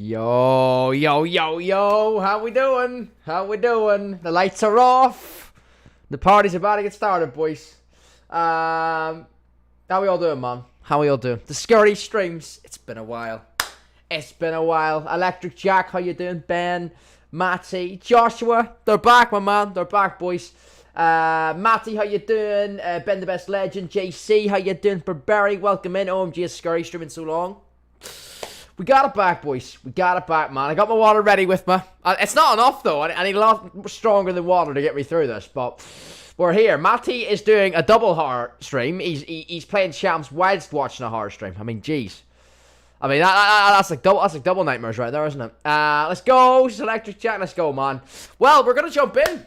Yo, yo, yo, yo, how we doing? How we doing? The lights are off. The party's about to get started, boys. How we all doing, man? How we all doing? The Scurry streams. It's been a while. It's been a while. Electric Jack, how you doing? Ben, Matty, Joshua, they're back, my man. They're back, boys. Matty, how you doing? Ben the Best Legend, JC, how you doing? Barry, welcome in. OMG, is Scurry streaming so long? We got it back, boys. We got it back, man. I got my water ready with me. It's not enough, though. I need a lot stronger than water to get me through this, but we're here. Matty is doing a double horror stream. He's playing champs whilst watching a horror stream. I mean, jeez. I mean, that's like double nightmares right there, isn't it? Let's go, Electric Jack. Let's go, man. Well, we're gonna jump in.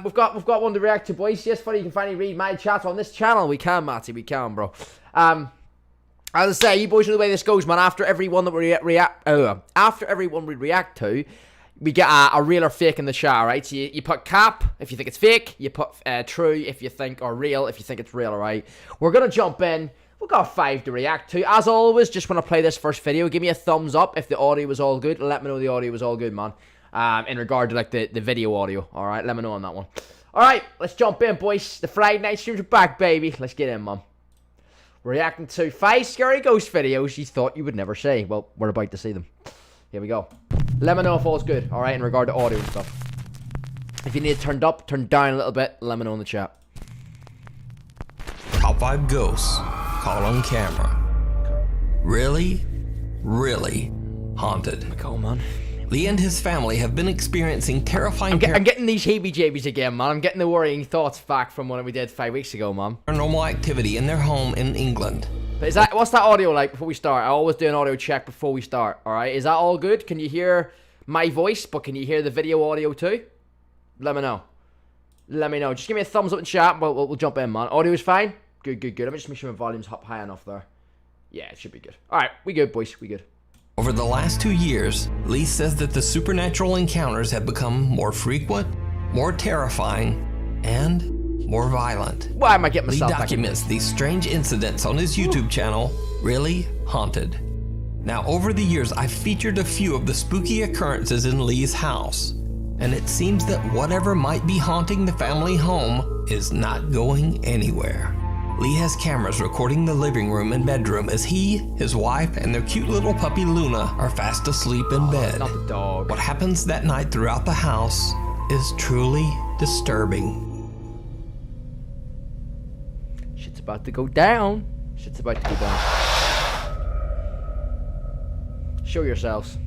We've got one to react to, boys. Yes, funny. You can finally read my chat on this channel. We can, Matty. We can, bro. As I say, you boys know the way this goes, man. After everyone that we react to, we get a real or fake in the chat, right? So you put cap if you think it's fake. You put true if you think, or real if you think it's real, alright? We're gonna jump in. We've got 5 to react to. As always, just when I play this first video, give me a thumbs up if the audio was all good. Let me know the audio was all good, man. In regard to like the video audio, alright? Let me know on that one. Alright, let's jump in, boys. The Friday night streams are back, baby. Let's get in, man. We're reacting to 5 scary ghost videos you thought you would never see. Well, we're about to see them. Here we go. Let me know if all's good, alright, in regard to audio and stuff. If you need it turned up, turned down a little bit, let me know in the chat. Top 5 ghosts caught on camera. Really, really haunted. Go, man. Lee and his family have been experiencing terrifying I'm getting these heebie-jeebies again, man. I'm getting the worrying thoughts back from what we did 5 weeks ago, man. Paranormal activity in their home in England. But what's that audio like before we start? I always do an audio check before we start, alright? Is that all good? Can you hear my voice, but can you hear the video audio too? Let me know. Let me know. Just give me a thumbs up in chat, but we'll jump in, man. Audio is fine? Good, good, good. Let me just make sure my volume's up high enough there. Yeah, it should be good. Alright, we good, boys. We good. Over the last 2 years, Lee says that the supernatural encounters have become more frequent, more terrifying, and more violent. Why am I getting myself Lee documents these strange incidents on his YouTube channel, Really Haunted. Now, over the years, I've featured a few of the spooky occurrences in Lee's house, and it seems that whatever might be haunting the family home is not going anywhere. Lee has cameras recording the living room and bedroom as he, his wife, and their cute little puppy Luna are fast asleep in bed. Not the dog. What happens that night throughout the house is truly disturbing. Shit's about to go down. Shit's about to go down. Show yourselves.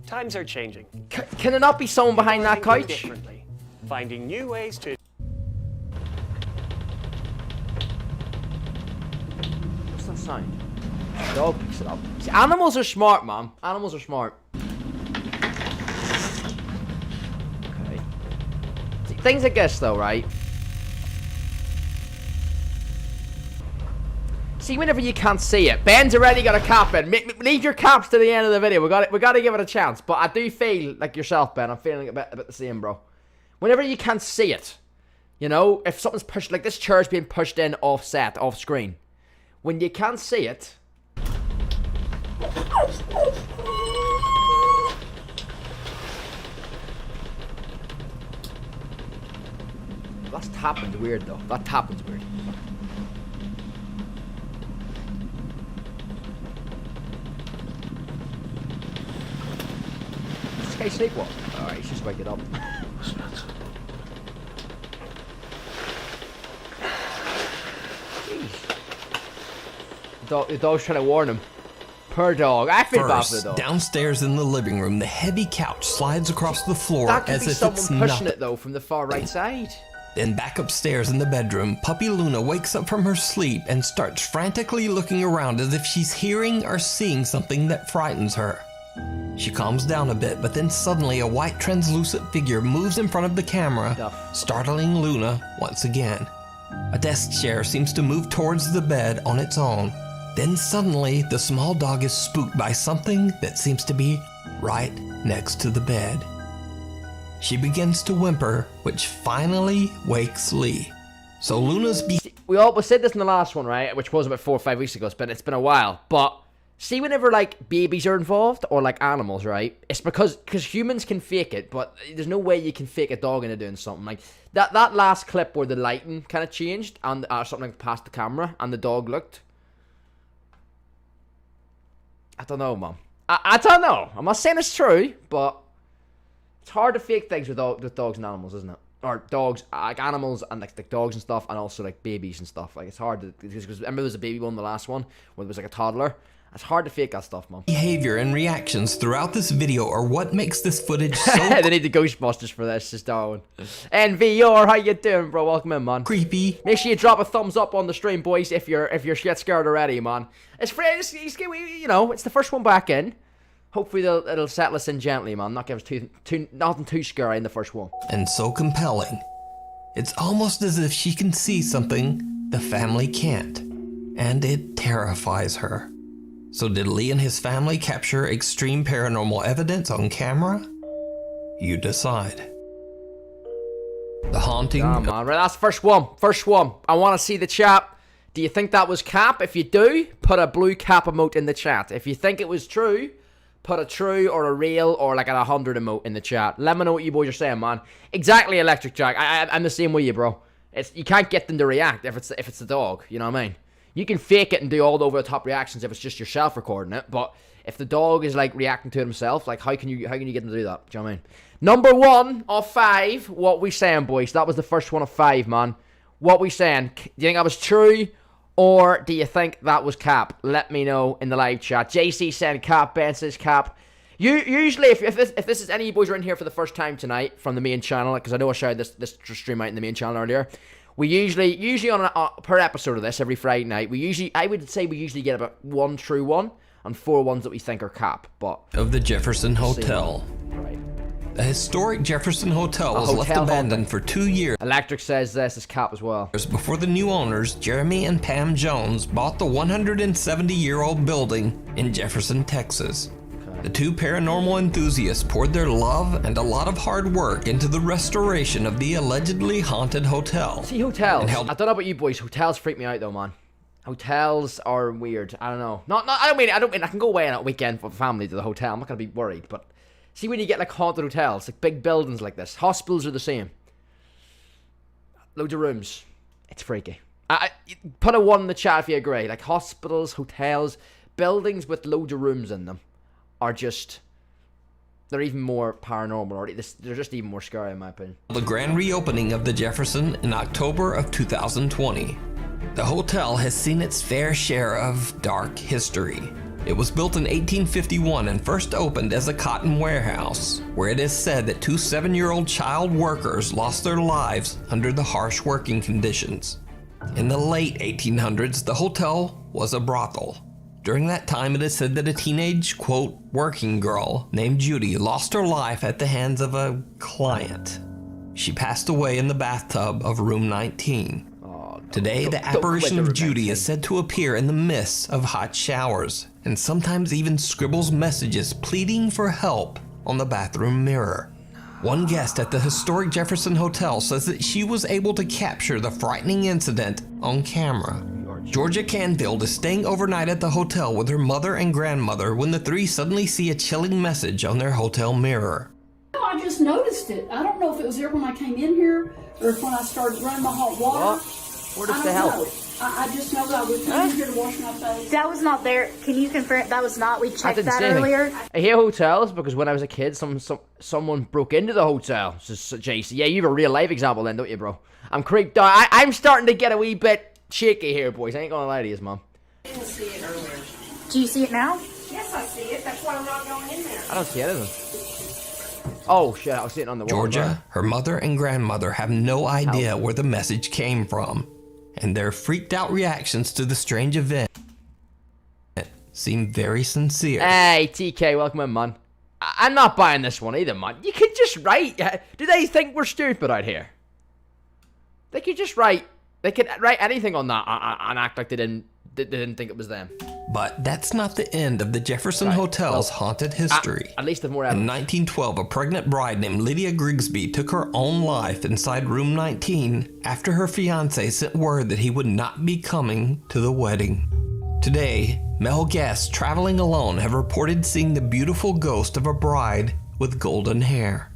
Times are changing. Can there not be someone behind that couch? Differently. Finding new ways to... What's that sound? The dog picks it up. See, animals are smart, man. Animals are smart. Okay. See, things like this, though, right? See, whenever you can't see it, Ben's already got a cap in. Leave your caps to the end of the video. We got to give it a chance. But I do feel like yourself, Ben. I'm feeling a bit the same, bro. Whenever you can't see it, you know, if something's pushed, like this chair's being pushed in offset, off screen. When you can't see it, that tapping's weird though. That tapping's weird. This guy sleepwalk. Alright, he's just waking up. The dog's trying to warn him. Poor dog. I feel bad for the dog. Downstairs in the living room, the heavy couch slides across the floor as if it's someone pushing it though from the far right side. Then back upstairs in the bedroom, puppy Luna wakes up from her sleep and starts frantically looking around as if she's hearing or seeing something that frightens her. She calms down a bit, but then suddenly a white translucent figure moves in front of the camera, startling Luna once again. A desk chair seems to move towards the bed on its own. Then suddenly, the small dog is spooked by something that seems to be right next to the bed. She begins to whimper, which finally wakes Lee. So Luna's we said this in the last one, right? Which was about 4 or 5 weeks ago, but it's been a while. But See, whenever like babies are involved or like animals, right? It's because humans can fake it, but there's no way you can fake a dog into doing something like that. That last clip where the lighting kind of changed and something past the camera and the dog looked. I don't know, man. I don't know. I'm not saying it's true, but it's hard to fake things with dogs and animals, isn't it? Or dogs, like animals and like dogs and stuff, and also like babies and stuff. Like it's hard to, because remember there was a baby one, the last one, where there was like a toddler. It's hard to fake that stuff, man. Behavior and reactions throughout this video are what makes this footage so They need the Ghostbusters for this, just Darwin. NVR, how you doing, bro? Welcome in, man. creepy. Make sure you drop a thumbs up on the stream, boys, if you're shit scared already, man. It's free, you know, it's the first one back in. Hopefully it'll settle us in gently, man. Not give us nothing too scary in the first one. And so compelling. It's almost as if she can see something the family can't. And it terrifies her. So did Lee and his family capture extreme paranormal evidence on camera? You decide. The haunting. Oh, man. Right, that's first one. First one. I want to see the chat. Do you think that was cap? If you do, put a blue cap emote in the chat. If you think it was true, put a true or a real or like a 100 emote in the chat. Let me know what you boys are saying, man. Exactly, Electric Jack. I'm the same with you, bro. You can't get them to react if it's the dog. You know what I mean? You can fake it and do all the over-the-top reactions if it's just yourself recording it, but if the dog is like reacting to it himself, like how can you get them to do that? Do you know what I mean? Number 1 of 5. What we saying, boys? That was the first one of 5, man. What we saying? Do you think that was true, or do you think that was cap? Let me know in the live chat. JC saying cap. Ben says cap. Usually, if this is any of you boys are in here for the first time tonight from the main channel, because I know I shared this stream out in the main channel earlier. We usually on per episode of this every Friday night, I would say we usually get about 1 true one and 4 ones that we think are cap. But of the Jefferson Hotel. Right. The historic Jefferson Hotel was left abandoned for 2 years. Electric says this is cap as well. Before the new owners, Jeremy and Pam Jones, bought the 170-year-old building in Jefferson, Texas. The two paranormal enthusiasts poured their love and a lot of hard work into the restoration of the allegedly haunted hotel. See, hotels. I don't know about you boys. Hotels freak me out though, man. Hotels are weird. I don't know. I don't mean I can go away on a weekend for family to the hotel. I'm not gonna be worried. But see, when you get like haunted hotels, like big buildings like this, hospitals are the same. Loads of rooms. It's freaky. Put a 1 in the chat if you agree. Like hospitals, hotels, buildings with loads of rooms in them are just, they're even more paranormal, or they're just even more scary in my opinion. The grand reopening of the Jefferson in October of 2020. The hotel has seen its fair share of dark history. It was built in 1851 and first opened as a cotton warehouse, where it is said that 2 7-year-old child workers lost their lives under the harsh working conditions. In the late 1800s, the hotel was a brothel. During that time, it is said that a teenage, quote, working girl named Judy lost her life at the hands of a client. She passed away in the bathtub of room 19. Today, the apparition of Judy is said to appear in the mists of hot showers, and sometimes even scribbles messages pleading for help on the bathroom mirror. One guest at the historic Jefferson Hotel says that she was able to capture the frightening incident on camera. Georgia Canfield is staying overnight at the hotel with her mother and grandmother when the three suddenly see a chilling message on their hotel mirror. I just noticed it. I don't know if it was there when I came in here or if when I started running my hot water. Where does the help? I just know that I was coming here to wash my face. That was not there. Can you confirm that was not? We checked that anything. earlier. I hear hotels because when I was a kid, someone broke into the hotel. So, JC, yeah, you have a real life example then, don't you, bro? I'm creeped out. I'm starting to get a wee bit shaky here, boys. I ain't gonna lie to you, mom. I didn't see it earlier. Do you see it now? Yes, I see it. That's why I'm not going in there. I don't see anything. Oh shit, I was sitting on the wall. Georgia, her mother and grandmother have no idea where the message came from, and their freaked out reactions to the strange event seem very sincere. Hey, TK, welcome in, man. I'm not buying this one either, man. You could just write. Do they think we're stupid out here? They could just write. They could write anything on that and act like they didn't think it was them. But that's not the end of the Jefferson Hotel's haunted history. At least the more In evidence. 1912, a pregnant bride named Lydia Grigsby took her own life inside room 19 after her fiancé sent word that he would not be coming to the wedding. Today, male guests traveling alone have reported seeing the beautiful ghost of a bride with golden hair.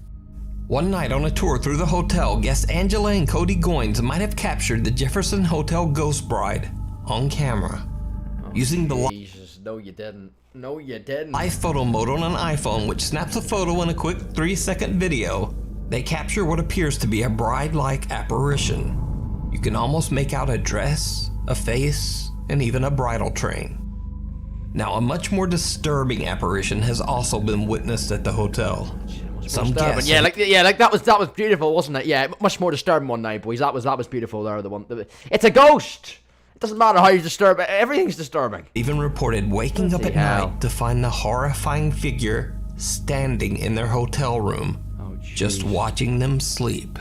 One night on a tour through the hotel, guests Angela and Cody Goins might have captured the Jefferson Hotel ghost bride on camera. Using the Jesus, no you didn't. No you didn't. live photo mode on an iPhone, which snaps a photo in a quick 3-second video, they capture what appears to be a bride-like apparition. You can almost make out a dress, a face, and even a bridal train. Now, a much more disturbing apparition has also been witnessed at the hotel. Some guests, yeah, like that was beautiful, wasn't it? Yeah, much more disturbing one night, boys. That was beautiful there. It's a ghost. It doesn't matter how you disturb it. Everything's disturbing. even reported waking up at night to find the horrifying figure standing in their hotel room, just watching them sleep.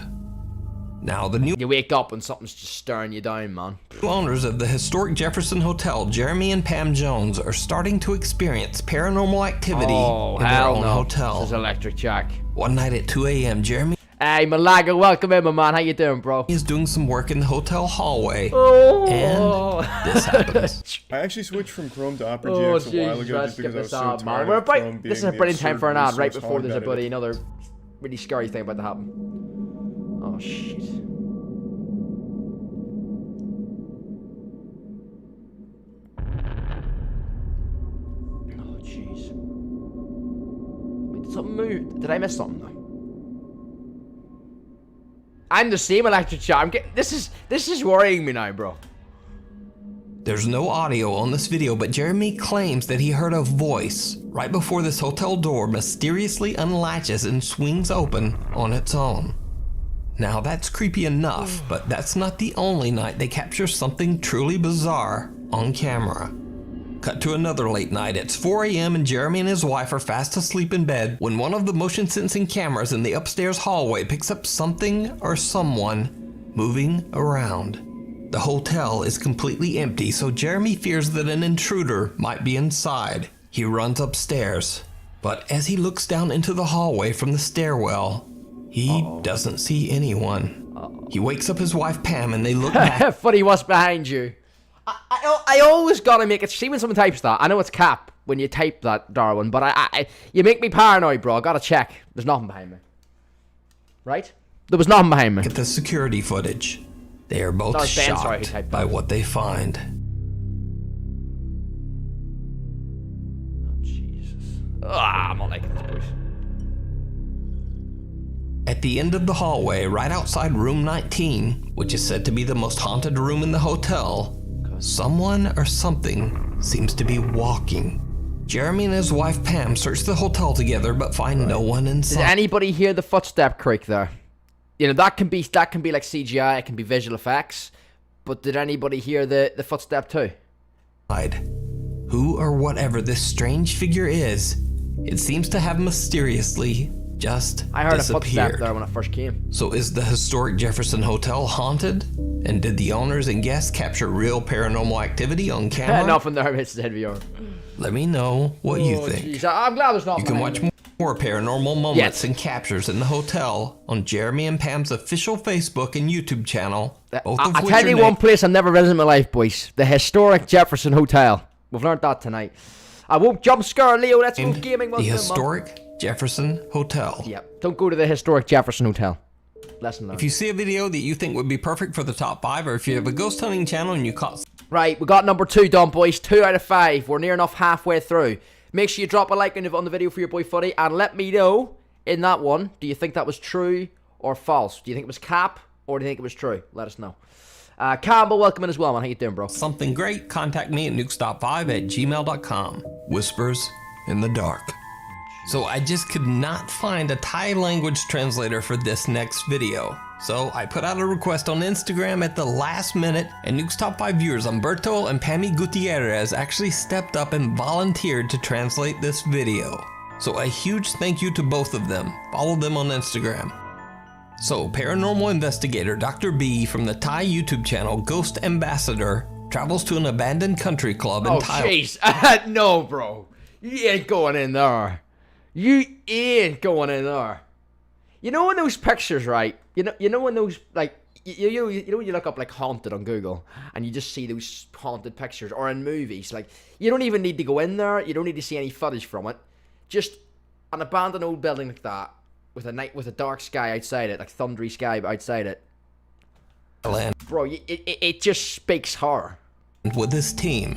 Now, the new You wake up and something's just staring you down, man. owners of the historic Jefferson Hotel, Jeremy and Pam Jones, are starting to experience paranormal activity in their own hotel. This is Electric Jack. One night at 2 a.m., Jeremy Hey, Malaga, welcome in, my man. How you doing, bro? is doing some work in the hotel hallway, Oh. and this happens. I actually switched from Chrome to Opera Oh, GX a while Jesus, ago let's just get because I was this so out, tired man. of Chrome This is being a brilliant the time for an absurd ad, right resource before there's hog that it another really scary thing about to happen. Oh, shit. Oh, jeez. Wait, did something move? Did I miss something, though? I'm the same Electric Chat. I'm getting... This is worrying me now, bro. There's no audio on this video, but Jeremy claims that he heard a voice right before this hotel door mysteriously unlatches and swings open on its own. Now that's creepy enough, but that's not the only night they capture something truly bizarre on camera. Cut to another late night. It's 4 a.m. and Jeremy and his wife are fast asleep in bed when one of the motion sensing cameras in the upstairs hallway picks up something or someone moving around. The hotel is completely empty, so Jeremy fears that an intruder might be inside. He runs upstairs, but as he looks down into the hallway from the stairwell, he doesn't see anyone. He wakes up his wife Pam and they look back. Funny, what's behind you? I always gotta make it. See when someone types that. I know it's cap when you type that, Darwin, but you make me paranoid, bro. I gotta check. There's nothing behind me. Right? There was nothing behind me. At the security footage. They are both That was Ben, shocked sorry, who typed by that. what they find. Oh, Jesus. I'm not liking this, boys. At the end of the hallway, right outside room 19, which is said to be the most haunted room in the hotel, someone or something seems to be walking. Jeremy and his wife Pam search the hotel together but find no one Did inside. anybody hear the footstep creak there? You know, that can be like CGI, it can be visual effects, but did anybody hear the footstep too? Who or whatever this strange figure is, it seems to have mysteriously just I heard disappeared. a footstep there when I first came. So is the historic Jefferson Hotel haunted? And did the owners and guests capture real paranormal activity on camera? Nothing there, it's the VR. Let me know what you think. Jeez, I'm glad there's nothing You can behind watch me. more paranormal moments Yes. and captures in the hotel on Jeremy and Pam's official Facebook and YouTube channel. Both of I'll which tell are you named- one place I've never visited in my life, boys. The historic Jefferson Hotel. We've learned that tonight. I won't jump scare Leo, let's go gaming. the once in a month. historic Jefferson Hotel. Yep, don't go to the historic Jefferson Hotel. Lesson learned. If you see a video that you think would be perfect for the top 5, or if you have a ghost hunting channel and you caught Right, we got number 2 done, boys. 2 out of 5. We're near enough halfway through. Make sure you drop a like on the video for your boy Fuddy, and let me know in that one, do you think that was true or false? Do you think it was cap, or do you think it was true? Let us know. Campbell, welcome in as well, man. How you doing, bro? something great, contact me at nukes5@gmail.com. Whispers in the dark. So I just could not find a Thai language translator for this next video. So I put out a request on Instagram at the last minute, and Nuke's Top 5 viewers Umberto and Pammy Gutierrez actually stepped up and volunteered to translate this video. So a huge thank you to both of them. Follow them on Instagram. So paranormal investigator Dr. B from the Thai YouTube channel Ghost Ambassador travels to an abandoned country club in Oh, Thailand. jeez. No, bro. You ain't going in there. You ain't going in there. You know in those pictures, right? You know in those, like, you know when you look up like haunted on Google and you just see those haunted pictures, or in movies, like you don't even need to go in there, you don't need to see any footage from it, just an abandoned old building like that with a dark sky outside it, like thundery sky outside it, bro, it just speaks horror. With this team,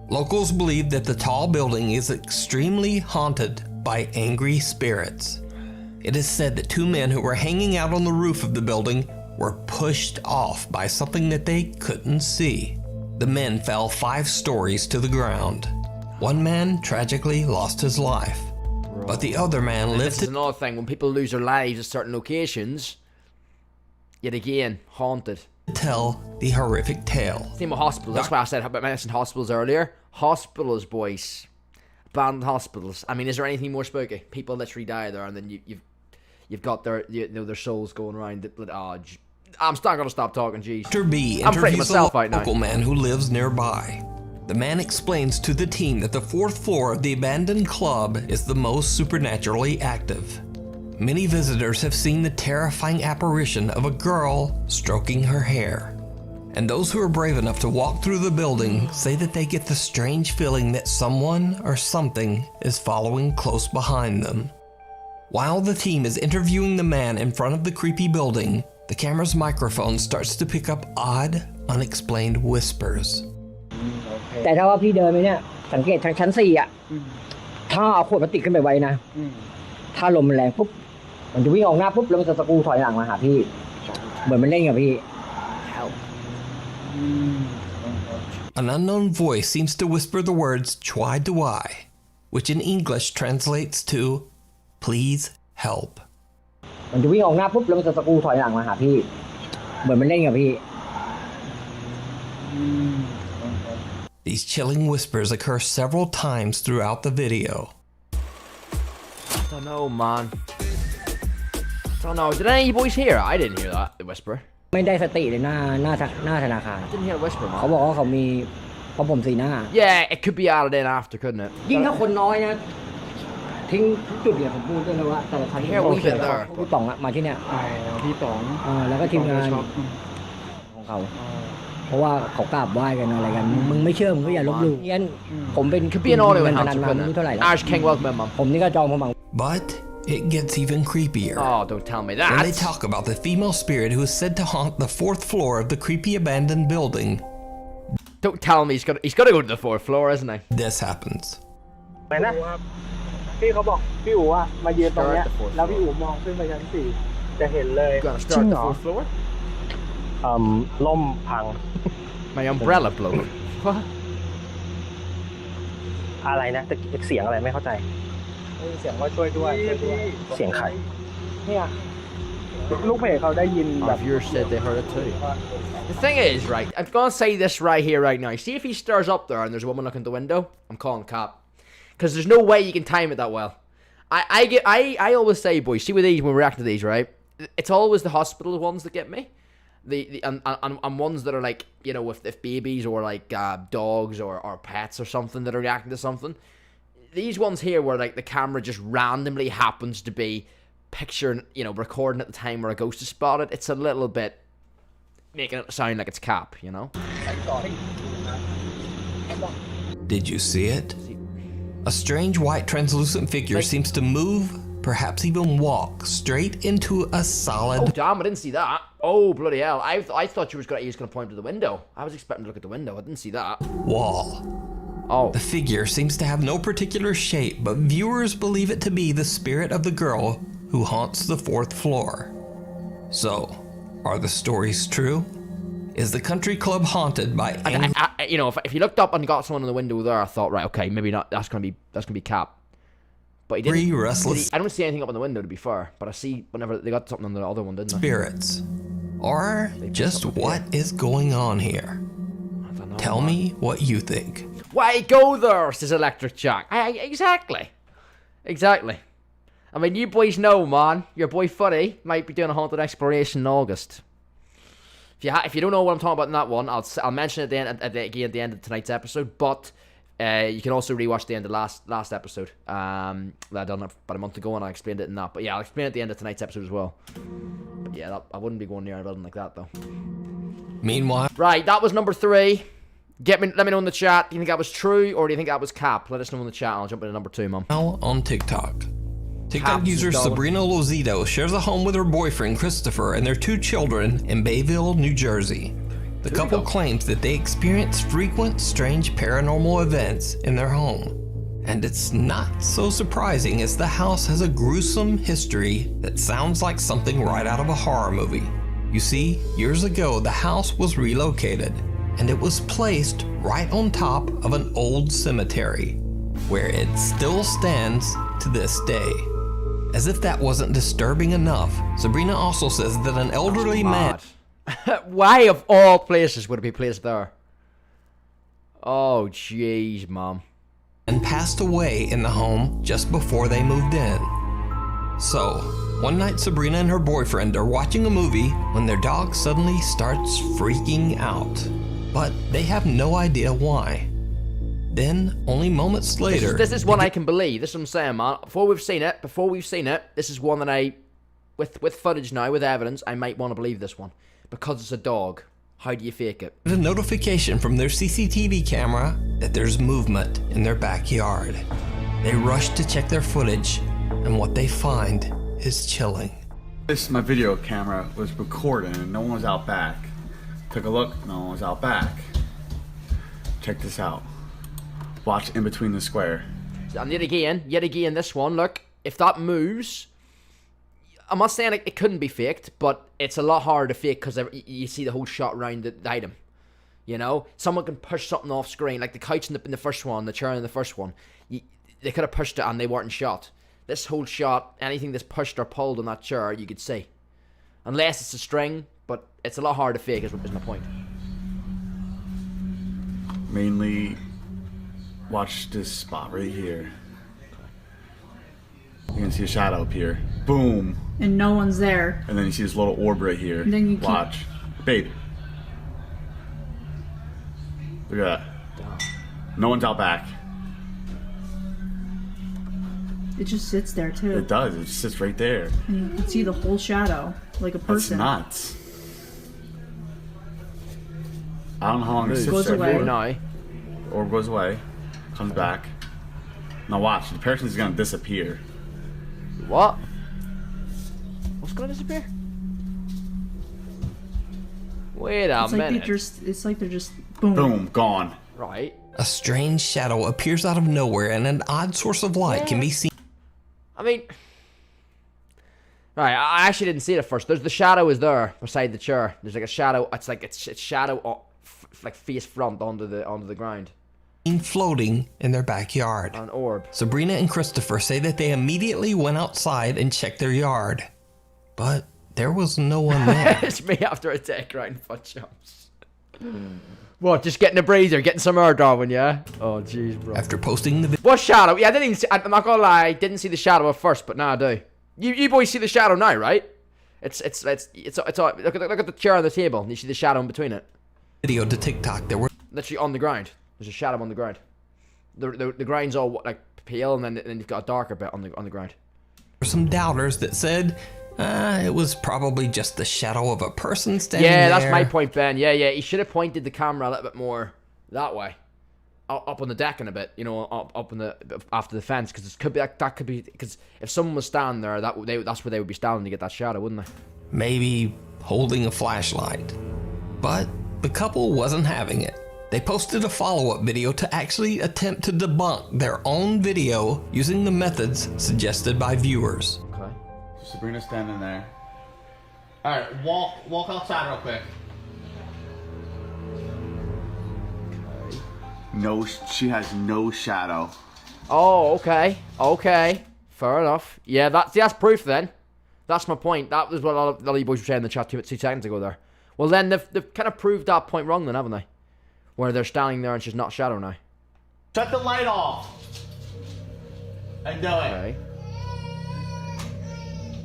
locals believe that the tall building is extremely haunted by angry spirits. It is said that 2 men who were hanging out on the roof of the building were pushed off by something that they couldn't see. The men fell 5 stories to the ground. 1 man tragically lost his life, but the other man lived This is another thing, when people lose their lives at certain locations, yet again, haunted. to tell the horrific tale. Same with hospitals, that's why I said, I mentioned hospitals earlier. Hospitals, boys. Abandoned hospitals. I mean, is there anything more spooky? People literally die there, and then you've got their their souls going around. I'm not gonna stop talking. Jeez. Dr. B I'm freaking interviews a myself right now. local man who lives nearby. The man explains to the team that the 4th floor of the abandoned club is the most supernaturally active. Many visitors have seen the terrifying apparition of a girl stroking her hair. And those who are brave enough to walk through the building say that they get the strange feeling that someone or something is following close behind them. While the team is interviewing the man in front of the creepy building, the camera's microphone starts to pick up odd, unexplained whispers. แต่ถ้าว่าพี่เดินไปเนี่ยสังเกตทางชั้น4อ่ะถ้าเอาขวดพลาสติกขึ้นไปไว้นะถ้าลมมันแรงปุ๊บมันจะวิ่งออกหน้าปุ๊บแล้วมันจะสกรูถอยหลังมาหาพี่เหมือนมันเล่นกับพี่ An unknown voice seems to whisper the words "Chwai Duai," which in English translates to "Please help." มันจะวิ่งออกหน้าปุ๊บแล้วมันจะสกรูถอยหลังมาหาพี่เหมือนมันเล่นกับพี่ These chilling whispers occur several times throughout the video. I don't know, man. I don't know. Did any of you boys hear it? I didn't hear that, the whisper. ไม่ได้สติเลยหน้าธนาคาร I didn't hear the whisper, เขา man. บอกว่าเขามีเพราะผมสีหน้า Yeah, it could be added in after, couldn't it? ยิ่งถ้าคนน้อยนะทิ้งทุกจุดเนี่ยผมพูดได้เลยว่าแต่ละครั้งที่ผมเจอพี่ป๋องอะมาที่เนี่ย พี่ป๋อง แล้วก็ทีมงานของเขาเพราะว่าเขากราบไหว้กันอะไรกันมึงไม่เชื่อมึงก็อย่าลบหลู่งั้นผมเป็น Could be an audio พนั enhancer, นมาไม่ couldn't รู้ it? เท่าไหร่แล้ว Ash King, welcome in, man. ผมนี่ก็จองพมัง But it gets even creepier. Oh, don't tell me When they that. talk about the female spirit who is said to haunt the 4th floor of the creepy abandoned building, Don't tell me he's got to go to the 4th floor, isn't he? this happens. ไหนนะพี่เขาบอกพี่อู๋อะมายืนตรงเนี้ยแล้วพี่อู๋มองขึ้นไปชั้น4จะเห็นเลย Gonna start the 4th floor? ล่มพัง My umbrella blew. What? อะไรนะแต่เสียงอะไรไม่เข้าใจเสียงว่าช่วยด้วยเสียงใครเนี่ยลูกเพจเขาได้ยินแบบ viewers said they heard it too. The thing is, right, I'm gonna say this right here, right now. See if he stirs up there and there's a woman looking at the window, I'm calling cop. Because there's no way you can time it that well. I always say, boys, see with these, when we're reacting to these, right? It's always the hospital ones that get me. And ones that are like, you know, if babies or like dogs or pets or something that are reacting to something. These ones here where like the camera just randomly happens to be picturing, you know, recording at the time where a ghost is spotted, it's a little bit making it sound like it's Cap, you know? Did you see it? A strange white translucent figure seems to move, perhaps even walk, straight into a solid... Oh damn, I didn't see that. Oh bloody hell. I thought he was gonna point to the window. I was expecting to look at the window. I didn't see that. wall. Oh. The figure seems to have no particular shape, but viewers believe it to be the spirit of the girl who haunts the 4th floor. So, are the stories true? Is the country club haunted by angry... You know, if you looked up and got someone in the window there, I thought, right, okay, maybe not. That's gonna be Cap. But he didn't. restless I don't see anything up in the window, to be fair. But I see whenever they got something on the other one, didn't they? spirits? Or just what is going on here? I don't know, Tell man. me what you think. Why go there? Says Electric Jack. Exactly. I mean, you boys know, man. Your boy Fuddy might be doing a haunted exploration in August. If you don't know what I'm talking about in that one, I'll mention it at the end of tonight's episode. But You can also rewatch the end of last episode. That I done about a month ago, and I explained it in that. But yeah, I'll explain it at the end of tonight's episode as well. But yeah, I wouldn't be going near a building like that though. Meanwhile, right, that was number 3. Let me know in the chat. Do you think that was true, or do you think that was cap? Let us know in the chat. I'll jump into number 2, Mum. now on TikTok. TikTok Caps user is dollar. Sabrina Lozito shares a home with her boyfriend Christopher and their 2 children in Bayville, New Jersey. The couple claims that they experience frequent strange paranormal events in their home. And it's not so surprising, as the house has a gruesome history that sounds like something right out of a horror movie. You see, years ago the house was relocated, and it was placed right on top of an old cemetery, where it still stands to this day. As if that wasn't disturbing enough, Sabrina also says that an elderly man... Why of all places would it be placed there? Oh, jeez, Mom. and passed away in the home just before they moved in. So, one night Sabrina and her boyfriend are watching a movie when their dog suddenly starts freaking out. But they have no idea why. Then, only moments later... This is one I can believe. This is what I'm saying, man. Before we've seen it, this is one that I... With footage now, with evidence, I might want to believe this one. Because it's a dog. How do you fake it? A notification from their CCTV camera that there's movement in their backyard. They rush to check their footage, and what they find is chilling. My video camera was recording and no one was out back. Took a look, no one was out back. Check this out. Watch in between the square. And yet again, this one, look, if that moves, I'm not saying it couldn't be faked, but it's a lot harder to fake because you see the whole shot around the item. You know, someone can push something off screen, like the couch in the first one, the chair in the first one. They could have pushed it and they weren't shot. This whole shot, anything that's pushed or pulled on that chair, you could see. Unless it's a string, but it's a lot harder to fake, is my point. Mainly, watch this spot right here. You can see a shadow up here. Boom. And no one's there. And then you see this little orb right here. And then you watch. Babe. Look at that. No one's out back. It just sits there too. It does. It just sits right there. And you can see the whole shadow, like a person. That's nuts. I don't know how long it sits goes there away. for. No. Orb goes away. Comes back. Now watch. The person's gonna disappear. What? What's gonna disappear? Wait a minute. It's like they're just boom. Boom. Gone. Right. A strange shadow appears out of nowhere, and an odd source of light can be seen. I mean, right, I actually didn't see it at first. The shadow is there beside the chair. There's like a shadow. It's like it's shadow, like face front onto the ground. Floating in their backyard. An orb. Sabrina and Christopher say that they immediately went outside and checked their yard, but there was no one there. It's me after a day grind foot jumps. What? Just getting a breather, getting some air, Darwin. Yeah. Oh, jeez, bro. After posting the video. What shadow? Yeah, I didn't even see. I'm not gonna lie. I didn't see the shadow at first, but now I do. You boys see the shadow now, right? It's all, look at the chair on the table. And you see the shadow in between it. Video to TikTok. There were literally on the ground. There's a shadow on the ground. The ground's all like pale, and then you've got a darker bit on the ground. some doubters that said it was probably just the shadow of a person standing there. Yeah, that's my point, Ben. Yeah. He should have pointed the camera a little bit more that way, up on the deck in a bit. You know, up on the after the fence, because it could be like that. Could be because if someone was standing there, that's where they would be standing to get that shadow, wouldn't they? Maybe holding a flashlight. But the couple wasn't having it. They posted a follow-up video to actually attempt to debunk their own video using the methods suggested by viewers. Okay. So Sabrina's standing there. Alright, walk outside real quick. Okay. No, she has no shadow. Oh, okay. Fair enough. Yeah, that's proof then. That's my point. That was what a lot of you boys were saying in the chat 2 seconds ago there. Well, then they've kind of proved that point wrong then, haven't they? Where they're standing there and she's not shadow now. Shut the light off. I know it. Okay.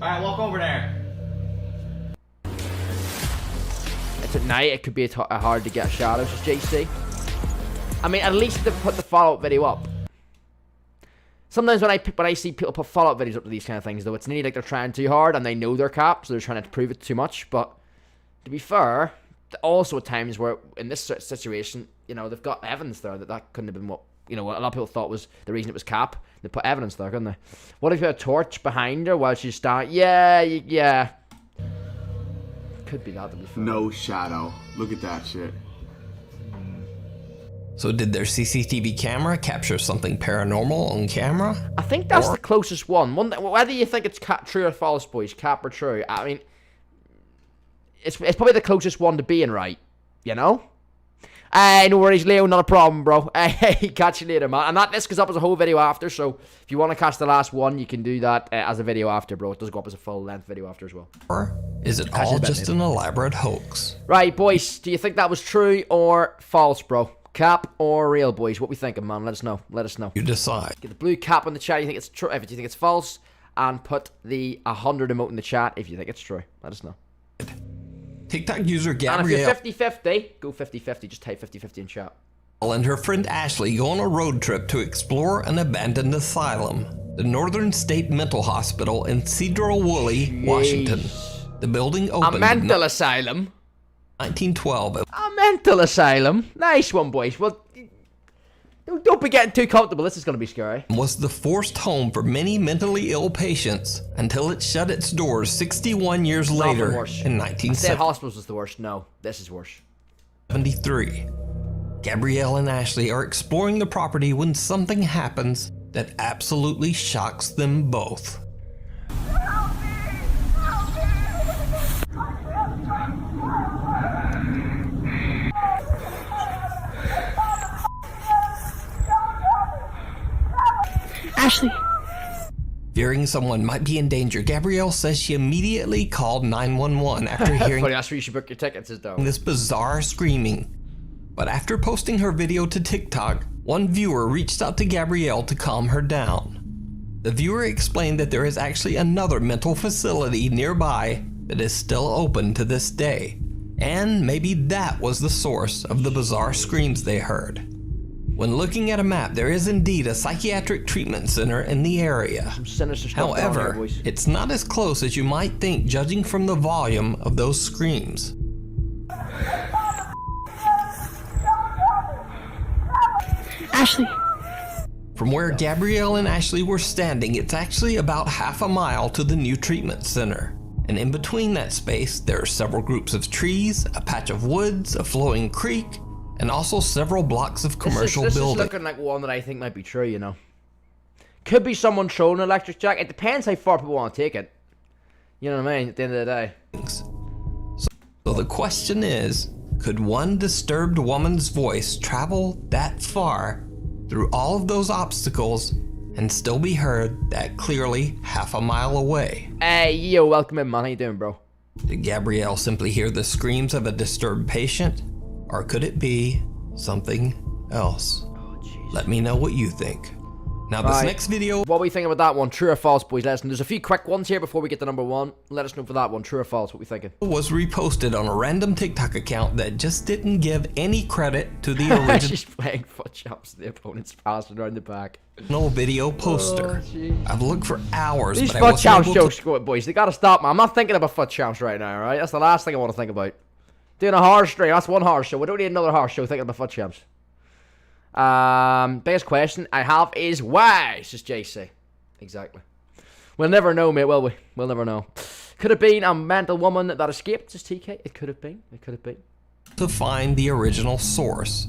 Alright, walk over there. It's at night. It could be hard to get a shadow, says JC. I mean, at least they put the follow-up video up. Sometimes when I see people put follow-up videos up to these kind of things, though, it's nearly like they're trying too hard and they know they're capped, so they're trying to prove it too much. But to be fair, also at times where in this situation, you know, they've got evidence there that couldn't have been what, you know, what a lot of people thought was the reason it was cap. They put evidence there, couldn't they? What if you had a torch behind her while she's standing? Yeah. Could be that, to be fair. No shadow. Look at that shit. So did their CCTV camera capture something paranormal on camera? I think that's the closest one. Whether you think it's true or false, boys, cap or true, I mean, it's probably the closest one to being right, you know? Hey, no worries, Leo, not a problem, bro. Hey, catch you later, man. And this goes up as a whole video after, so if you want to catch the last one, you can do that as a video after, bro. It does go up as a full-length video after as well. Or is it all just an elaborate hoax? Right, boys, do you think that was true or false, bro? Cap or real, boys? What we thinking, man? Let us know. Let us know. You decide. Get the blue cap in the chat. You think it's true? If you think it's false, and put the 100 emote in the chat if you think it's true. Let us know. TikTok user Gabrielle. And if you're 50-50, go 50-50. Just type 50-50 in chat. And her friend Ashley go on a road trip to explore an abandoned asylum, the Northern State Mental Hospital in Cedar Woolley, Washington. The building opened a mental asylum. 1912. A mental asylum. Nice one, boys. Well, don't be getting too comfortable. This is going to be scary. Was the forced home for many mentally ill patients until it shut its doors 61 years later in 1973. I said hospitals was the worst. No, this is worse. 73. Gabrielle and Ashley are exploring the property when something happens that absolutely shocks them both. Ashley. Fearing someone might be in danger, Gabrielle says she immediately called 911 after hearing Funny, that's where you should book your tickets, is though. This bizarre screaming. But after posting her video to TikTok, one viewer reached out to Gabrielle to calm her down. The viewer explained that there is actually another mental facility nearby that is still open to this day, and maybe that was the source of the bizarre screams they heard. When looking at a map, there is indeed a psychiatric treatment center in the area. Some sinister stuff However, here, boys. it's not as close as you might think judging from the volume of those screams. Ashley. From where Gabrielle and Ashley were standing, it's actually about half a mile to the new treatment center. And in between that space, there are several groups of trees, a patch of woods, a flowing creek, and also several blocks of commercial buildings. buildings. This is looking like one that I think might be true, you know. Could be someone trolling an electric jack. It depends how far people want to take it. You know what I mean? At the end of the day. So the question is, could one disturbed woman's voice travel that far through all of those obstacles and still be heard that clearly half a mile away? Hey, yo, welcome in, man. How you doing, bro? Did Gabrielle simply hear the screams of a disturbed patient? Or could it be something else? Let me know what you think. Now this next video... What we think about that one? True or false, boys? Let us know. There's a few quick ones here before we get to number one. Let us know for that one. True or false? What we thinking? Was reposted on a random TikTok account that just didn't give any credit to the original... She's playing foot jumps. The opponent's passing around the back. No video poster. I've looked for hours, These but foot champs able jokes, boys. They gotta stop, man. I'm not thinking about foot champs right now, alright? That's the last thing I want to think about. Doing a horror stream. That's one horror show. We don't need another horror show thinking about foot champs. Biggest question I have is why? It's just JC. Exactly. We'll never know, mate, will we? We'll never know. Could have been a mental woman that escaped. Just TK. It could have been. It could have been. to find the original source.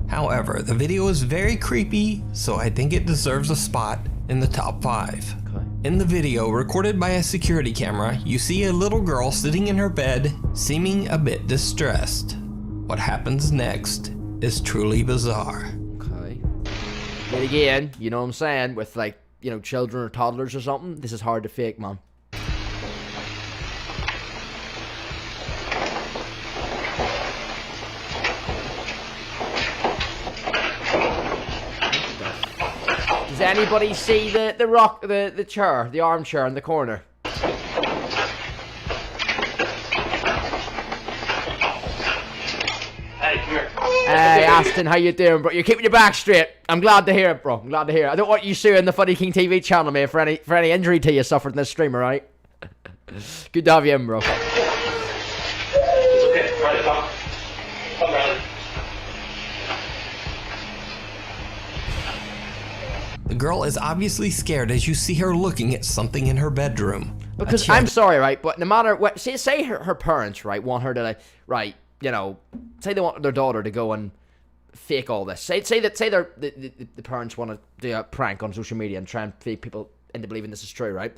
However, the video is very creepy, so I think it deserves a spot in the top 5. Okay. In the video, recorded by a security camera, you see a little girl sitting in her bed, seeming a bit distressed. What happens next is truly bizarre. Okay. Yet again, you know what I'm saying, with like, you know, children or toddlers or something, this is hard to fake, man. Does anybody see the chair, the armchair in the corner? Hey, Aston, how you doing, bro? You're keeping your back straight. I'm glad to hear it, bro. I'm glad to hear it. I don't want you suing the Funny King TV channel, mate, for any injury to you suffered in this stream, alright? Good to have you in, bro. It's okay. Try to come. Come around. The girl is obviously scared as you see her looking at something in her bedroom. Because I'm sorry, right? But no matter what, say her parents, right, want her to, like, right, you know, say they want their daughter to go and fake all this. Say the parents want to do a prank on social media and try and fake people into believing this is true, right?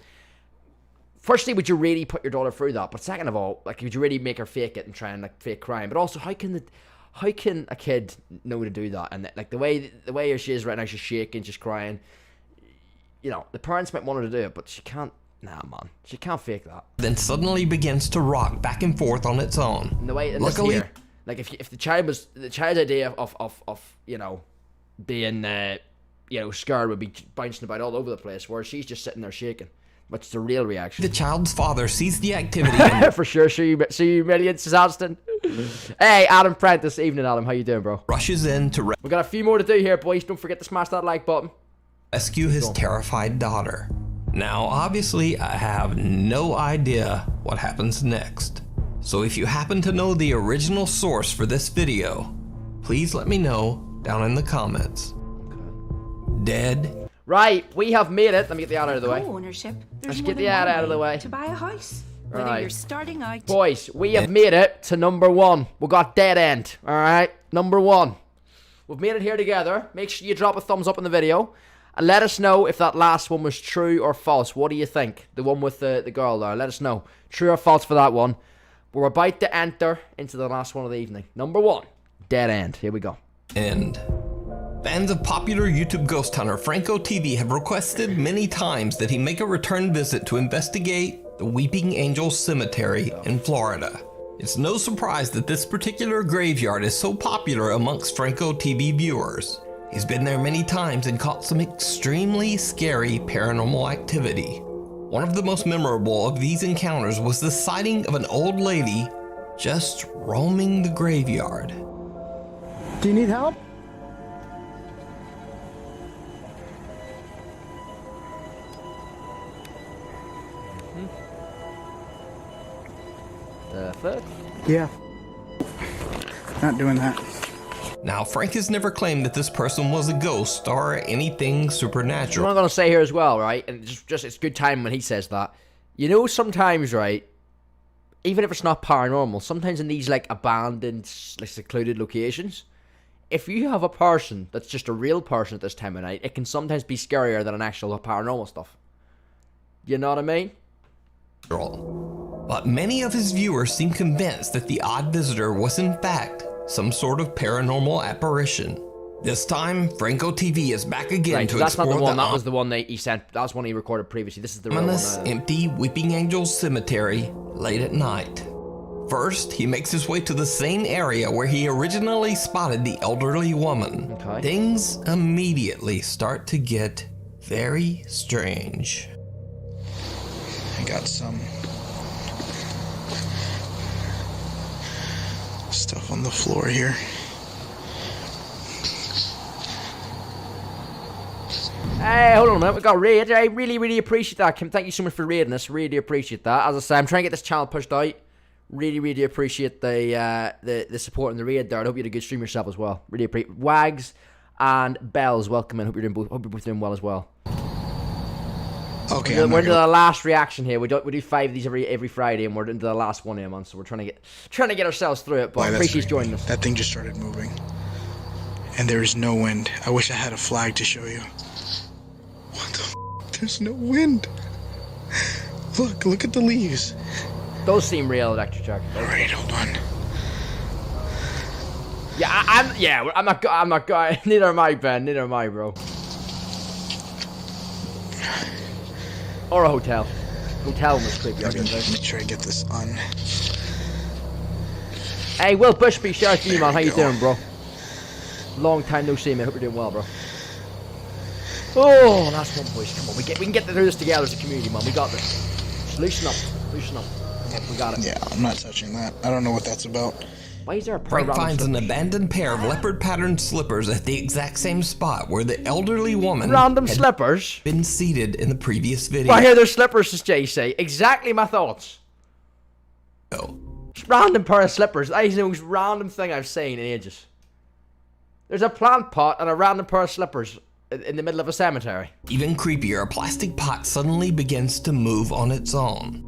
Firstly, would you really put your daughter through that? But second of all, like, would you really make her fake it and try and like fake crime? But also, how can a kid know to do that? And like the way she is right now, she's shaking, she's crying. You know, the parents might want her to do it, but she can't. Nah, man, she can't fake that. Then suddenly begins to rock back and forth on its own. And the way, and luckily, here, like if the child's idea of you know being you know scared would be bouncing about all over the place, where she's just sitting there shaking. What's the real reaction? The child's father sees the activity. For sure, see you millions, Aston. Hey, Adam Prentice, evening, Adam. How you doing, bro? Rushes in to we got a few more to do here, boys. Don't forget to smash that like button. Rescue his terrified daughter. Now, obviously, I have no idea what happens next. So if you happen to know the original source for this video, please let me know down in the comments. Dead. Right, we have made it. Let me get the ad out of the way. Ownership. Let's get the ad out of the way. To buy a house. Whether Right. you're starting out. Boys, we have made it to number 1. We got Dead End. Alright, number 1. We've made it here together. Make sure you drop a thumbs up in the video. And let us know if that last one was true or false. What do you think? The one with the girl there. Let us know. True or false for that one. We're about to enter into the last one of the evening. Number 1. Dead End. Here we go. End. Fans of popular YouTube ghost hunter Franco TV have requested many times that he make a return visit to investigate the Weeping Angel Cemetery in Florida. It's no surprise that this particular graveyard is so popular amongst Franco TV viewers. He's been there many times and caught some extremely scary paranormal activity. One of the most memorable of these encounters was the sighting of an old lady just roaming the graveyard. Do you need help? The third? Yeah. Not doing that. Now, Frank has never claimed that this person was a ghost or anything supernatural. What I'm going to say here as well, right, and just it's good time when he says that. You know, sometimes, right, even if it's not paranormal, sometimes in these, like, abandoned, like, secluded locations, if you have a person that's just a real person at this time of night, it can sometimes be scarier than an actual paranormal stuff. You know what I mean? But many of his viewers seem convinced that the odd visitor was in fact some sort of paranormal apparition. This time, Franco TV is back again right, to so that's explore not the one. That was the one that he sent. That was one he recorded previously. This is the real one. Empty Weeping Angel Cemetery late at night. First, he makes his way to the same area where he originally spotted the elderly woman. Okay. Things immediately start to get very strange. I got some stuff on the floor here. Hey, hold on a minute. We got raid. I really appreciate that, Kim. Thank you so much for raiding us. Really appreciate that. As I say, I'm trying to get this channel pushed out. Really appreciate the support and the raid there. I hope you had a good stream yourself as well. Really appreciate Wags and Bells. Welcome in. Hope you're both doing well as well. Okay, we're into the last reaction here. We do 5 of these every Friday, and we're into the last one here, man. So we're trying to get ourselves through it. But I appreciate you joining us. That thing just started moving, and there is no wind. I wish I had a flag to show you. What the? There's no wind. Look at the leaves. Those seem real, Electric Jack. All right, hold on. Yeah, I'm not going. Neither am I, Ben. Neither am I, bro. Or a hotel. Hotel was creepy. Let me try to get this on. Hey, Will Bushby, shout out to you, man. How you doing, bro? Long time no see, man. Hope you're doing well, bro. Oh, last one, boys. Come on, we can get through this together as a community, man. We got this. Just loosen up. Come on, we got it. Yeah, I'm not touching that. I don't know what that's about. Why is there a pair Frank of random finds an slippers? abandoned pair of leopard-patterned slippers at the exact same spot where the elderly woman Random had slippers? been seated in the previous video. Well, here they're slippers, as Jay say. Exactly my thoughts. Just random pair of slippers. That is the most random thing I've seen in ages. There's a plant pot and a random pair of slippers in the middle of a cemetery. Even creepier, a plastic pot suddenly begins to move on its own.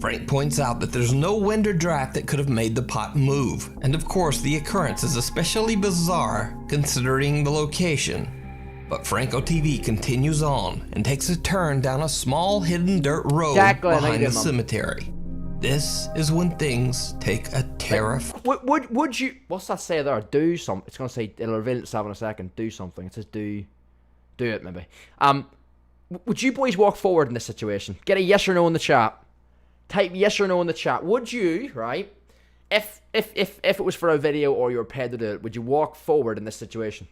Frank points out that there's no wind or draft that could have made the pot move, and of course the occurrence is especially bizarre considering the location. But Franco TV continues on and takes a turn down a small hidden dirt road behind the cemetery. This is when things take a Would you, what's that say there? Do something. It's gonna say, it'll reveal itself in a second. Do something. It says do it maybe. Would you boys walk forward in this situation? Get a yes or no in the chat. Type yes or no in the chat. Would you, right? If it was for a video or you were paid to do it, would you walk forward in this situation?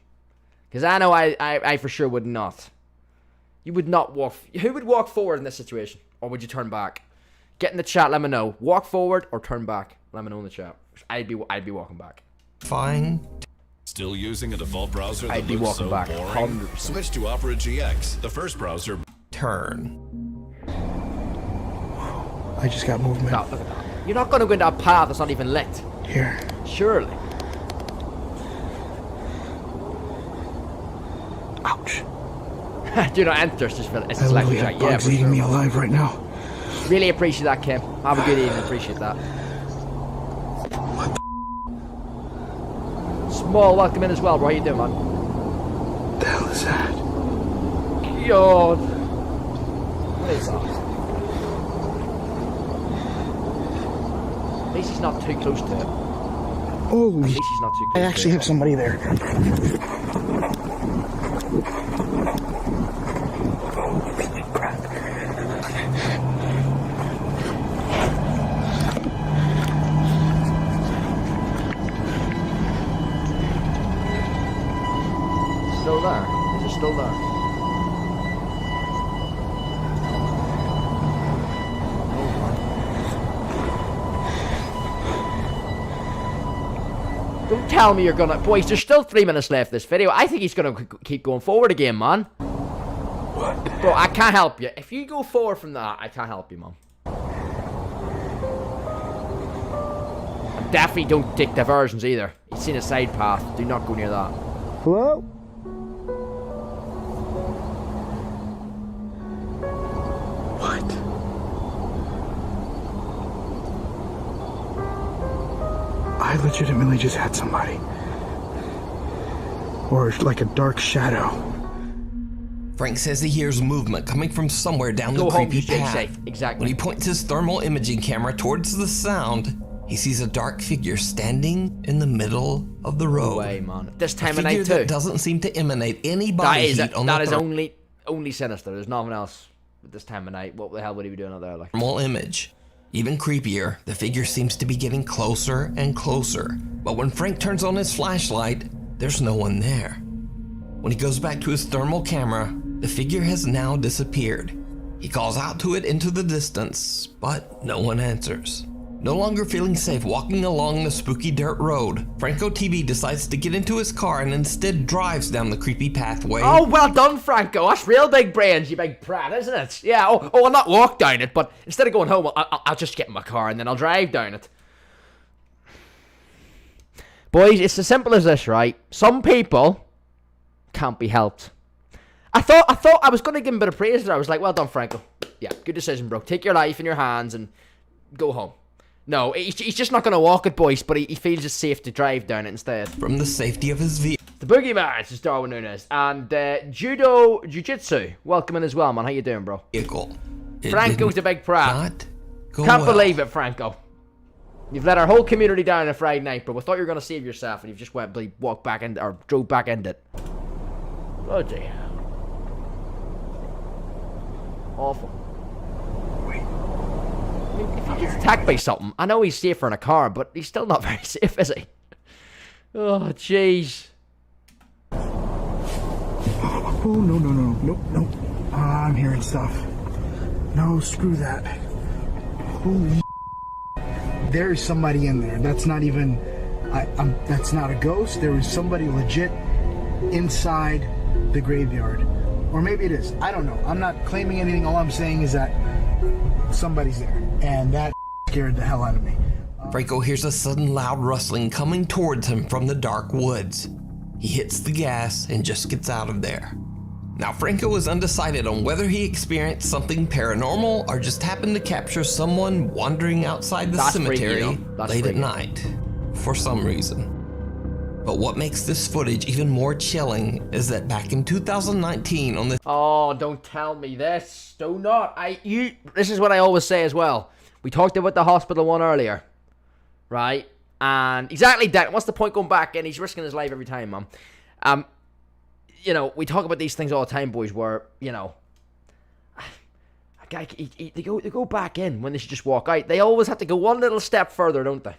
Because I know I for sure would not. You would not walk. Who would walk forward in this situation? Or would you turn back? Get in the chat, let me know. Walk forward or turn back. Let me know in the chat. I'd be walking back. Fine. Still using a default browser that I'd be looks walking so back. boring? 100%. Switch to Opera GX, the first browser. Turn. I just got movement. No, look at that. You're not going to go into a path that's not even lit. Here. Surely. Ouch. Do not enter. It's just it's I like literally have bugs eating me alive right now. Really appreciate that, Kim. Have a good evening. Appreciate that. Small, welcome in as well, bro. How you doing, man? What the hell is that? God. What is that? At least he's not too close to it. Holy At least he's not too close I actually have somebody there. Still there? Is it still there? Don't tell me you're gonna... Boys, there's still 3 minutes left this video. I think he's gonna keep going forward again, man. What? Bro, I can't help you. If you go forward from that, I can't help you, man. And definitely don't take diversions either. You've seen a side path. Do not go near that. Hello? What? I legitimately just had somebody. Or like a dark shadow. Frank says he hears movement coming from somewhere down the Go home, creepy stay path. safe. Exactly. When he points his thermal imaging camera towards the sound, he sees a dark figure standing in the middle of the road. No way, man. This time a of night figure that too. doesn't seem to emanate any That body is heat on the only sinister. There's nothing else at this time of night. What the hell would he be doing out there? Like, thermal image. Even creepier, the figure seems to be getting closer and closer. But when Frank turns on his flashlight, there's no one there. When he goes back to his thermal camera, the figure has now disappeared. He calls out to it into the distance, but no one answers. No longer feeling safe walking along the spooky dirt road, Franco TV decides to get into his car and instead drives down the creepy pathway. oh, well done, Franco. That's real big brains, you big brat, isn't it? Yeah, I'll not walk down it, but instead of going home, I'll just get in my car and then I'll drive down it. Boys, it's as simple as this, right? Some people can't be helped. I thought I was going to give him a bit of praise there. I was like, well done, Franco. Yeah, good decision, bro. Take your life in your hands and go home. No, he's just not going to walk it, boys, but he feels it's safe to drive down it instead. From the safety of his vehicle. The Boogeyman, this is Darwin Nunes. And Judo Jiu-Jitsu, welcome in as well, man. How you doing, bro? Franco's the big prat. Can't believe it, Franco. You've let our whole community down on a Friday night, bro. We thought you were going to save yourself, and you've just walked back into, or drove back into it. Bloody hell. Awful. I mean, if he gets attacked by something, I know he's safer in a car, but he's still not very safe, is he? Oh, jeez. Oh, no. I'm hearing stuff. No, screw that. Holy There's somebody in there. That's not even That's not a ghost. There was somebody legit inside the graveyard. Or maybe it is. I don't know. I'm not claiming anything. All I'm saying is that somebody's there. And that scared the hell out of me. Franco hears a sudden loud rustling coming towards him from the dark woods. He hits the gas and just gets out of there. Now, Franco is undecided on whether he experienced something paranormal or just happened to capture someone wandering outside the cemetery late at night for some reason. But what makes this footage even more chilling is that back in 2019 on the... Oh, don't tell me this. Do not. This is what I always say as well. We talked about the hospital one earlier, right? And exactly that. What's the point going back in? He's risking his life every time, man. You know, we talk about these things all the time, boys, where, you know, a guy, they go back in when they should just walk out. They always have to go one little step further, don't they?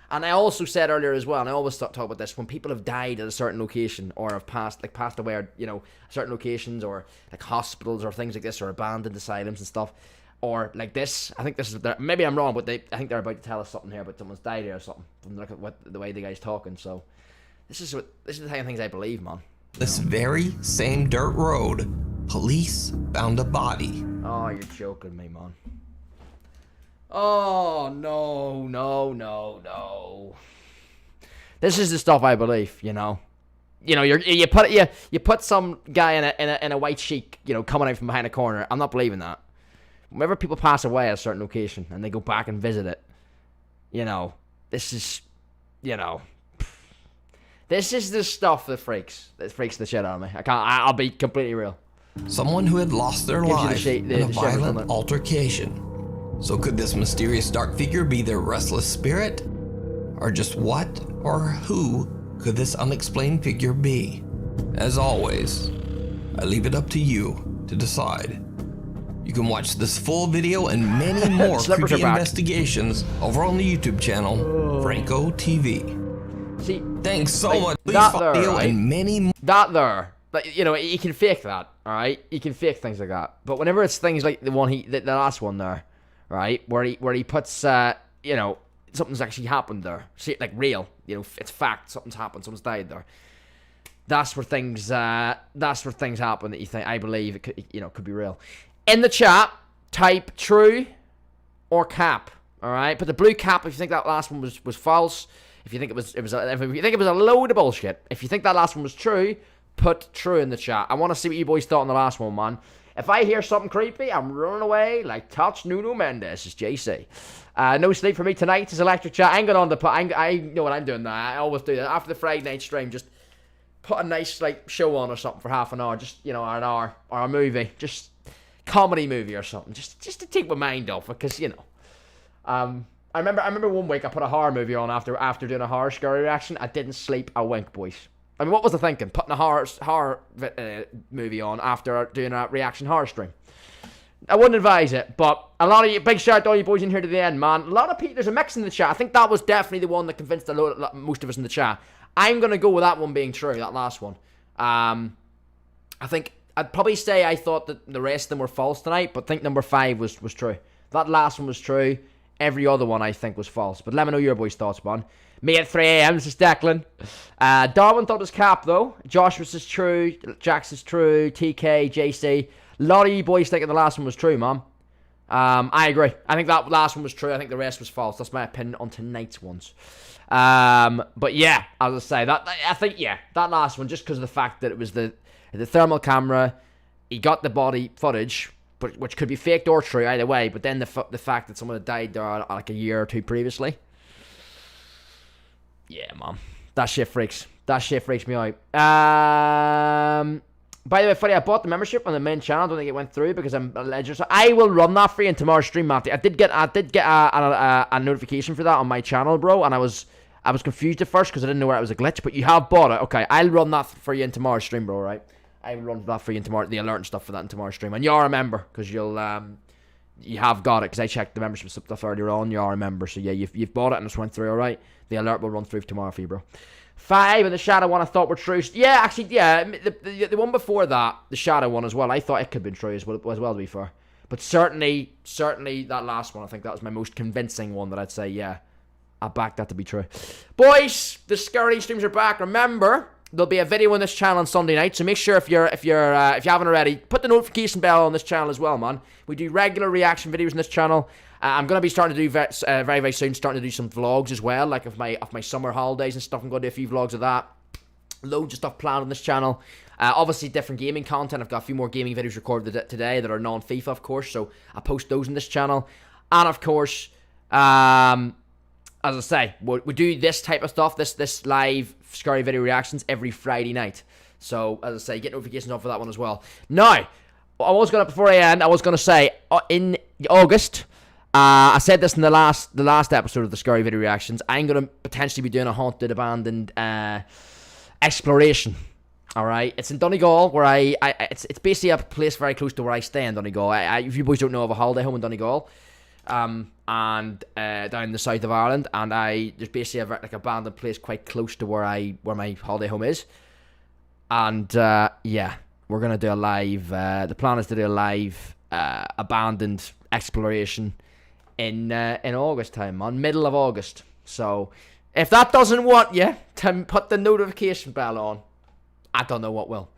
And I also said earlier as well, and I always talk about this, when people have died at a certain location or have passed away, or, you know, certain locations or like hospitals or things like this or abandoned asylums and stuff, or like this, I think this is, maybe I'm wrong, but I think they're about to tell us something here about someone's died here or something, from look at the way the guy's talking. So this is the kind of things I believe, man. This very same dirt road, police found a body. Oh, you're joking me, man. Oh, no. This is the stuff I believe, you know. You know, you put some guy in a white sheet, you know, coming out from behind a corner. I'm not believing that. Whenever people pass away at a certain location and they go back and visit it, you know, this is, you know, this is the stuff that freaks the shit out of me. I'll be completely real. Someone who had lost their life in a violent altercation. So could this mysterious dark figure be their restless spirit? Or just what or who could this unexplained figure be? As always, I leave it up to you to decide. You can watch this full video and many more creepy investigations over on the YouTube channel, Franco TV. See, thanks so much. Please follow video and many more. That there, but you know, you can fake that, all right? You can fake things like that. But whenever it's things like the last one there, right, where he puts, you know, something's actually happened there, see, like real, you know, it's fact, something's happened, someone's died there. That's where things happen that you think, I believe it could, you know, could be real. In the chat, type true or cap, all right? Put the blue cap if you think that last one was false. If you think it was a load of bullshit. If you think that last one was true, put true in the chat. I want to see what you boys thought on the last one, man. If I hear something creepy, I'm running away like Touch Nuno Mendes. It's JC. No sleep for me tonight. It's electric chat. I'm going on the put. I know what I'm doing now. I always do that after the Friday night stream. Just put a nice like show on or something for half an hour. Just, you know, an hour or a movie. Just comedy movie or something. Just to take my mind off it, because you know. I remember one week I put a horror movie on after doing a horror scary reaction. I didn't sleep a wink, boys. I mean, what was I thinking? Putting a horror movie on after doing a reaction horror stream. I wouldn't advise it, but a lot of you, big shout out to all you boys in here to the end, man. A lot of people, there's a mix in the chat. I think that was definitely the one that convinced most of us in the chat. I'm going to go with that one being true, that last one. I think, I'd probably say I thought that the rest of them were false tonight, but I think number 5 was true. That last one was true. Every other one I think was false. But let me know your boys' thoughts, man. Me at 3 a.m. This is Declan. Darwin thought it was cap, though. Joshua says true. Jax is true. TK, JC. A lot of you boys thinking the last one was true, man. I agree. I think that last one was true. I think the rest was false. That's my opinion on tonight's ones. But yeah, as I say, that last one, just because of the fact that it was the thermal camera, he got the body footage, but which could be faked or true either way. But then the fact that someone had died there like a year or two previously. Yeah, man. That shit freaks me out. By the way, funny, I bought the membership on the main channel. I don't think it went through because I'm a legend. So I will run that for you in tomorrow's stream, Matty. I did get a notification for that on my channel, bro, and I was confused at first because I didn't know where it was a glitch. But you have bought it, okay? I'll run that for you in tomorrow's stream, bro. Right? I will run that for you in tomorrow. The alert and stuff for that in tomorrow's stream, and you'll remember because you have got it because I checked the membership stuff earlier on. You'll remember. So yeah, you've bought it and it's went through. All right. The alert will run through tomorrow for you, bro. 5 and the shadow one I thought were true. Yeah, actually, yeah. The one before that, the shadow one as well, I thought it could have been true as well, to be fair. But certainly that last one, I think that was my most convincing one that I'd say, yeah, I back that to be true. Boys, the scary streams are back. Remember, there'll be a video on this channel on Sunday night, so make sure if you haven't already, put the notification bell on this channel as well, man. We do regular reaction videos on this channel. I'm gonna be starting to do very, very soon, starting to do some vlogs as well, like of my summer holidays and stuff. I'm gonna do a few vlogs of that. Loads of stuff planned on this channel. Obviously, different gaming content. I've got a few more gaming videos recorded today that are non-FIFA, of course, so I post those on this channel. And of course, as I say, we do this type of stuff, this live scary video reactions every Friday night. So, as I say, get notifications on for that one as well. Now, before I end, I was going to say, in August, I said this in the last episode of the scary video reactions, I'm going to potentially be doing a haunted, abandoned exploration. Alright, it's in Donegal, where it's basically a place very close to where I stay in Donegal. If you boys don't know, I have a holiday home in Donegal. And down in the south of Ireland, and there's basically a like abandoned place quite close to where my holiday home is, and yeah, we're gonna do a live. The plan is to do a live abandoned exploration in August time, on middle of August. So if that doesn't want you to put the notification bell on, I don't know what will.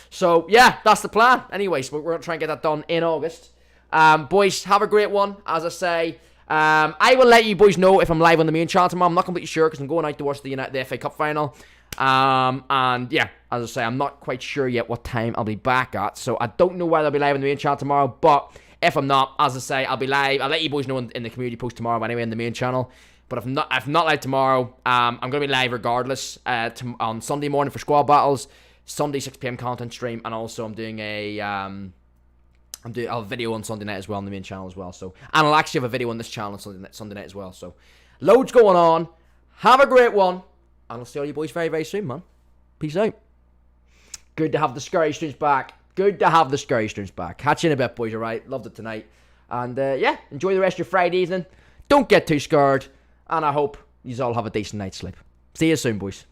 So yeah, that's the plan. Anyways, we're gonna try and get that done in August. Boys, have a great one. As I say, I will let you boys know if I'm live on the main channel tomorrow. I'm not completely sure because I'm going out to watch the FA Cup final. And yeah, as I say, I'm not quite sure yet what time I'll be back at. So I don't know whether I'll be live on the main channel tomorrow. But if I'm not, as I say, I'll be live. I'll let you boys know in the community post tomorrow anyway in the main channel. But if I'm not live tomorrow, I'm going to be live regardless on Sunday morning for squad battles, Sunday 6 PM content stream, and also I'm doing a video on Sunday night as well on the main channel as well. So, and I'll actually have a video on this channel on Sunday night as well. So, loads going on. Have a great one, and I'll see all you boys very, very soon, man. Peace out. Good to have the scary streams back. Good to have the scary streams back. Catch you in a bit, boys. All right, loved it tonight, and yeah, enjoy the rest of your Friday evening. Don't get too scared, and I hope you all have a decent night's sleep. See you soon, boys.